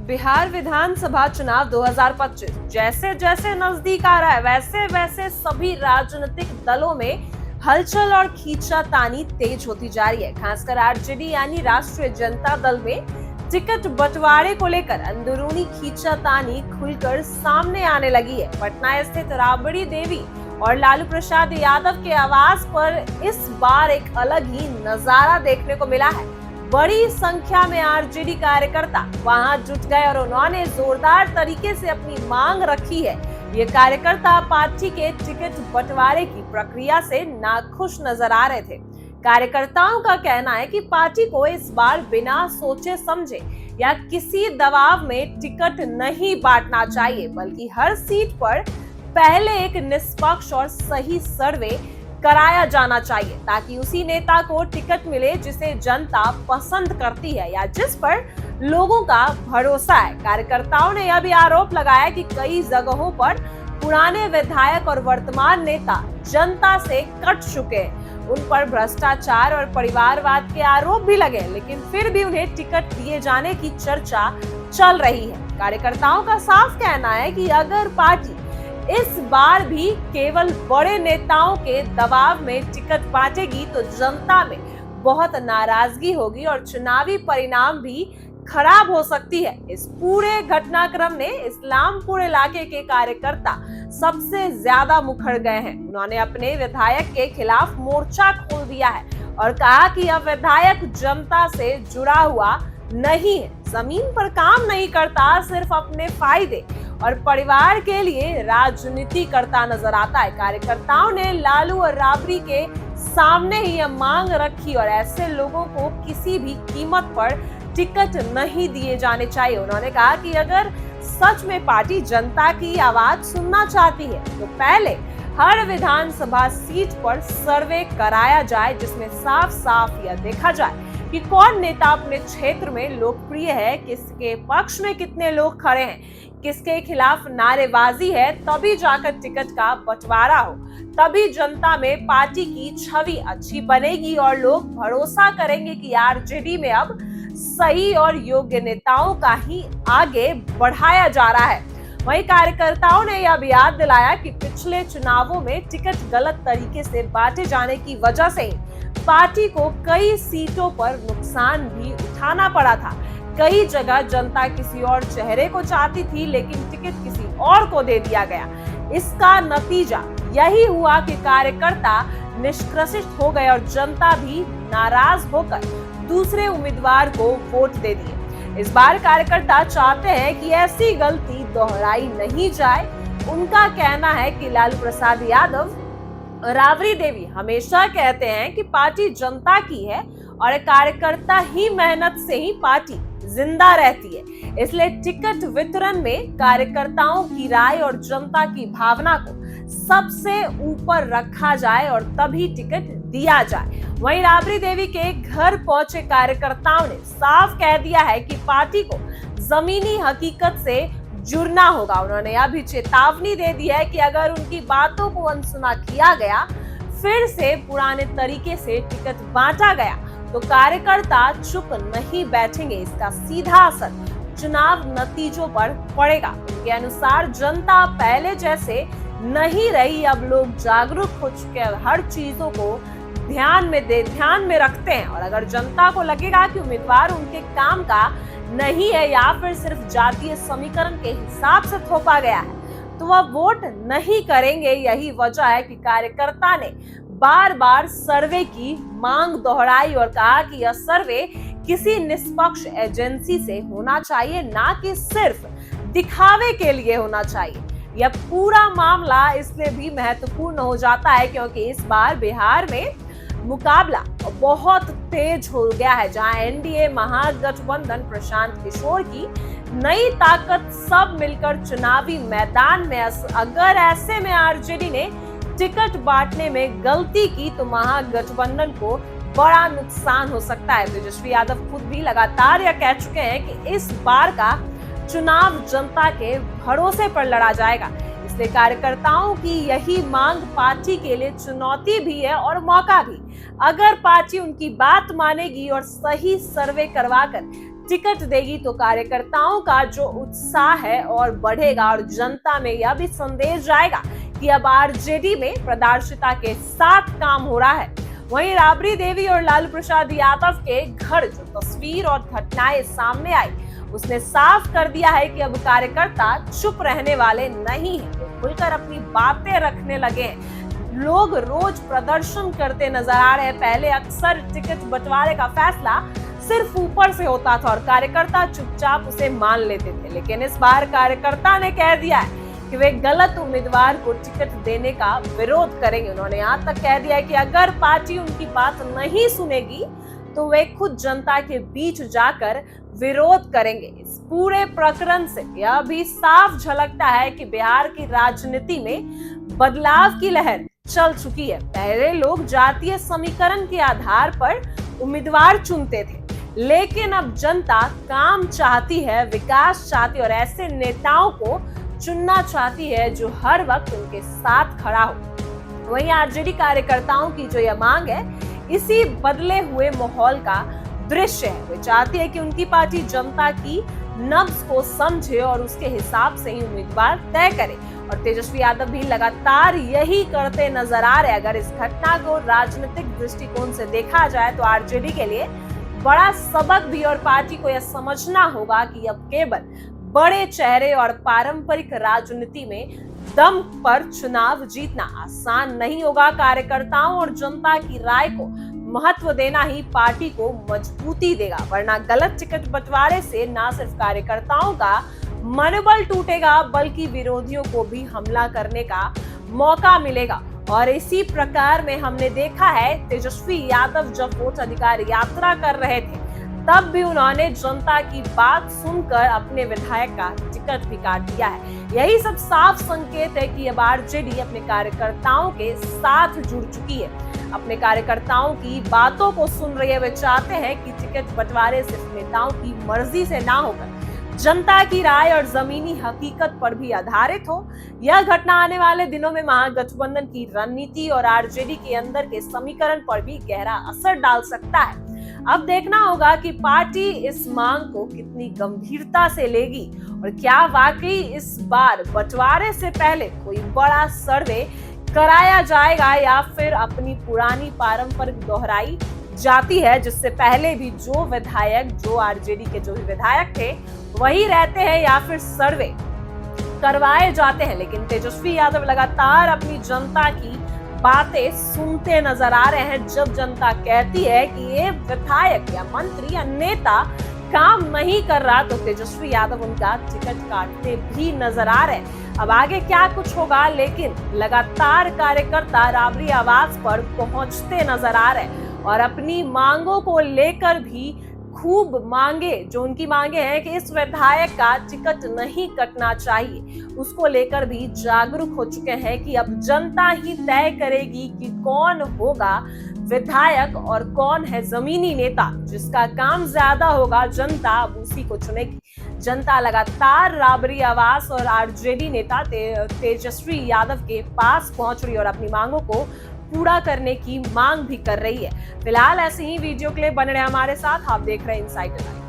बिहार विधानसभा चुनाव 2025 जैसे जैसे नजदीक आ रहा है वैसे वैसे सभी राजनीतिक दलों में हलचल और खींचातानी तेज होती जा रही है। खासकर आरजेडी यानी राष्ट्रीय जनता दल में टिकट बंटवारे को लेकर अंदरूनी खींचातानी खुलकर सामने आने लगी है। पटना स्थित राबड़ी देवी और लालू प्रसाद यादव के आवास पर इस बार एक अलग ही नजारा देखने को मिला है। बड़ी संख्या में आरजेडी कार्यकर्ता वहां जुट गए और उन्होंने जोरदार तरीके से अपनी मांग रखी है। ये कार्यकर्ता पार्टी के टिकट बंटवारे की प्रक्रिया से नाखुश नजर आ रहे थे। कार्यकर्ताओं का कहना है कि पार्टी को इस बार बिना सोचे समझे या किसी दबाव में टिकट नहीं बांटना चाहिए, बल्कि हर सीट पर पहले एक निष्पक्ष और सही सर्वे कराया जाना चाहिए ताकि उसी नेता को टिकट मिले जिसे जनता पसंद करती है या जिस पर लोगों का भरोसा है। कार्यकर्ताओं ने यह भी आरोप लगाया कि कई जगहों पर पुराने विधायक और वर्तमान नेता जनता से कट चुके हैं। उन पर भ्रष्टाचार और परिवारवाद के आरोप भी लगे, लेकिन फिर भी उन्हें टिकट दिए जाने की चर्चा चल रही है। कार्यकर्ताओं का साफ कहना है कि अगर पार्टी इस बार भी केवल बड़े नेताओं के दबाव में टिकट बांटेगी तो जनता में बहुत नाराजगी होगी और चुनावी परिणाम भी खराब हो सकती है। इस पूरे घटनाक्रम ने इस्लामपुर इलाके के कार्यकर्ता सबसे ज्यादा मुखर गए हैं। उन्होंने अपने विधायक के खिलाफ मोर्चा खोल दिया है और कहा कि अब विधायक जनता से जुड़ा हुआ नहीं है, जमीन पर काम नहीं करता, सिर्फ अपने फायदे और परिवार के लिए राजनीति करता नजर आता है। कार्यकर्ताओं ने लालू और राबड़ी के सामने ही यह मांग रखी और ऐसे लोगों को किसी भी कीमत पर टिकट नहीं दिए जाने चाहिए। उन्होंने कहा कि अगर सच में पार्टी जनता की आवाज सुनना चाहती है तो पहले हर विधानसभा सीट पर सर्वे कराया जाए, जिसमें साफ साफ यह देखा जाए कि कौन नेता अपने क्षेत्र में लोकप्रिय है, किसके पक्ष में कितने लोग खड़े हैं, किसके खिलाफ नारेबाजी है। तभी जाकर टिकट का बंटवारा हो, तभी जनता में पार्टी की छवि अच्छी बनेगी और लोग भरोसा करेंगे कि आरजेडी में अब सही और योग्य नेताओं का ही आगे बढ़ाया जा रहा है। वहीं कार्यकर्ताओं ने यह भी याद दिलाया कि पिछले चुनावों में टिकट गलत तरीके से बांटे जाने की वजह से पार्टी को कई सीटों पर नुकसान भी उठाना पड़ा था। कई जगह जनता किसी और चेहरे को चाहती थी, लेकिन टिकट किसी और को दे दिया गया। इसका नतीजा यही हुआ कि कार्यकर्ता निष्क्रषित हो गए और जनता भी नाराज होकर दूसरे उम्मीदवार को वोट दे दिए। इस बार कार्यकर्ता चाहते हैं कि ऐसी गलती दोहराई नहीं जाए। उनका कहना है कि लालू प्रसाद यादव, राबड़ी देवी हमेशा कहते हैं कि पार्टी जनता की है और कार्यकर्ता ही मेहनत से ही पार्टी जिंदा रहती है। इसलिए टिकट वितरण में कार्यकर्ताओं की राय और जनता की भावना को सबसे ऊपर रखा जाए और तभी टिकट दिया जाए। वहीं राबड़ी देवी के घर पहुंचे कार्यकर्ताओं ने साफ कह दिया है कि पार्टी को जमीनी हकीकत से जुड़ना होगा। उन्होंने यह भी चेतावनी दे दी है कि अगर उनकी बातों को अनसुना किया गया, फिर से पुराने तरीके से टिकट बांटा गया, तो कार्यकर्ता चुप नहीं बैठेंगे। इसका सीधा असर चुनाव नतीजों पर पड़ेगा। उनके अनुसार जनता पहले जैसे नहीं रही, अब लोग जागरूक हो चुके हैं, हर चीजों को ध्यान में रखते हैं। और अगर जनता को लगेगा कि उम्मीदवार उनके काम का नहीं है या फिर सिर्फ जातीय समीकरण के हिसाब से थोपा गया है, तो वह वोट नहीं करेंगे। यही वजह है कि कार्यकर्ता ने बार बार सर्वे की मांग दोहराई और कहा कि यह सर्वे किसी निष्पक्ष एजेंसी से होना चाहिए, ना कि सिर्फ दिखावे के लिए होना चाहिए। यह पूरा मामला इसलिए भी महत्वपूर्ण हो जाता है क्योंकि इस बार बिहार में मुकाबला बहुत तेज हो गया है, जहां एनडीए महागठबंधन प्रशांत किशोर की नई ताकत सब मिलकर चुनावी मैदान में। अगर ऐसे में आरजेडी ने टिकट बांटने में गलती की तो महागठबंधन को बड़ा नुकसान हो सकता है। तेजस्वी यादव खुद भी लगातार यह कह चुके हैं कि इस बार का चुनाव जनता के भरोसे पर लड़ा जाएगा। इसलिए कार्यकर्ताओं की यही मांग पार्टी के लिए चुनौती भी है और मौका भी। अगर पार्टी उनकी बात मानेगी और सही सर्वे करवाकर टिकट देगी तो कार्यकर्ताओं का जो उत्साह है और बढ़ेगा और जनता में यह भी संदेश जाएगा कि अब आरजेडी में पारदर्शिता के साथ काम हो रहा है। वहीं राबड़ी देवी और लालू प्रसाद यादव के घर जो तस्वीर और घटनाएं सामने आई, उसने साफ कर दिया है कि अब कार्यकर्ता चुप रहने वाले नहीं हैं, वो खुलकर अपनी बातें रखने लगे हैं। लोग रोज प्रदर्शन करते नजर आ रहे हैं। पहले अक्सर टिकट बंटवारे का फैसला सिर्फ ऊपर से होता था और कार्यकर्ता चुपचाप उसे मान लेते थे, लेकिन इस बार कार्यकर्ता ने कह दिया है कि वे गलत उम्मीदवार को टिकट देने का विरोध करेंगे। उन्होंने यहाँ तक कह दिया है कि अगर पार्टी उनकी बात नहीं सुनेगी तो वे खुद जनता के बीच जाकर विरोध करेंगे। इस पूरे प्रकरण से यह भी साफ झलकता है कि बिहार की राजनीति में बदलाव की लहर चल चुकी है। पहले लोग जातीय समीकरण के आधार पर उम्मीदवार चुनते थे, लेकिन अब जनता काम चाहती है, विकास चाहती है और ऐसे नेताओं को चुनना चाहती है जो हर वक्त उनके साथ खड़ा हो। वहीं आरजेडी कार्यकर्ताओं की जो यह मांग है, इसी बदले हुए माहौल का दृश्य है। वे चाहती है कि उनकी पार्टी जनता की नब्ज को समझे और उसके हिसाब से ही उम्मीदवार तय करे, और तेजस्वी यादव भी लगातार यही करते नजर आ रहे। अगर इस घटना को राजनीतिक दृष्टिकोण से देखा जाए तो आरजेडी के लिए बड़ा सबक भी, और पार्टी को यह समझना होगा कि अब केवल बड़े चेहरे और पारंपरिक राजनीति में दम पर चुनाव जीतना आसान नहीं होगा। कार्यकर्ताओं और जनता की राय को महत्व देना ही पार्टी को मजबूती देगा, वरना गलत टिकट बंटवारे से न सिर्फ कार्यकर्ताओं का मनोबल टूटेगा बल्कि विरोधियों को भी हमला करने का मौका मिलेगा। और इसी प्रकार में हमने देखा है, तेजस्वी यादव जब वोट अधिकार यात्रा कर रहे थे तब भी उन्होंने जनता की बात सुनकर अपने विधायक का टिकट भी काट दिया है। यही सब साफ संकेत है कि अब आरजेडी अपने कार्यकर्ताओं के साथ जुड़ चुकी है, अपने कार्यकर्ताओं की बातों को सुन रही है। वे चाहते हैं कि टिकट बंटवारे सिर्फ नेताओं की मर्जी से ना होकर जनता की राय और जमीनी हकीकत पर भी आधारित हो। यह घटना आने वाले दिनों में महागठबंधन की रणनीति और आरजेडी के अंदर के समीकरण पर भी गहरा असर डाल सकता है। अब देखना होगा कि पार्टी इस मांग को कितनी गंभीरता से लेगी और क्या वाकई इस बार बंटवारे से पहले कोई बड़ा सर्वे कराया जाएगा या फिर अपनी पुरानी पारंपरिक दोहराई जाती है, जिससे पहले भी जो विधायक, जो आरजेडी के जो भी विधायक थे वही रहते हैं, या फिर सर्वे करवाए जाते हैं। लेकिन तेजस्वी यादव लगातार अपनी जनता की बातें सुनते नजर आ रहे हैं। जब जनता कहती है कि ये विधायक या मंत्री या नेता काम नहीं कर रहा तो तेजस्वी यादव उनका टिकट काटते भी नजर आ रहे हैं। अब आगे क्या कुछ होगा, लेकिन लगातार कार्यकर्ता राबड़ी आवास पर पहुंचते नजर आ रहे हैं और अपनी मांगों को लेकर भी खूब मांगे, जो उनकी मांगे हैं कि इस विधायक का टिकट नहीं कटना चाहिए, उसको लेकर भी जागरूक हो चुके हैं कि अब जनता ही तय करेगी कि कौन होगा विधायक और कौन है जमीनी नेता जिसका काम ज्यादा होगा। जनता अब उसी को चुनेगी। जनता लगातार राबड़ी आवास और आरजेडी नेता तेजस्वी यादव के पास पहुंच रही और अपनी मांगों को पूरा करने की मांग भी कर रही है। फिलहाल ऐसे ही वीडियो के लिए बने रहे हमारे साथ। आप देख रहे हैं इनसाइडर लाइव।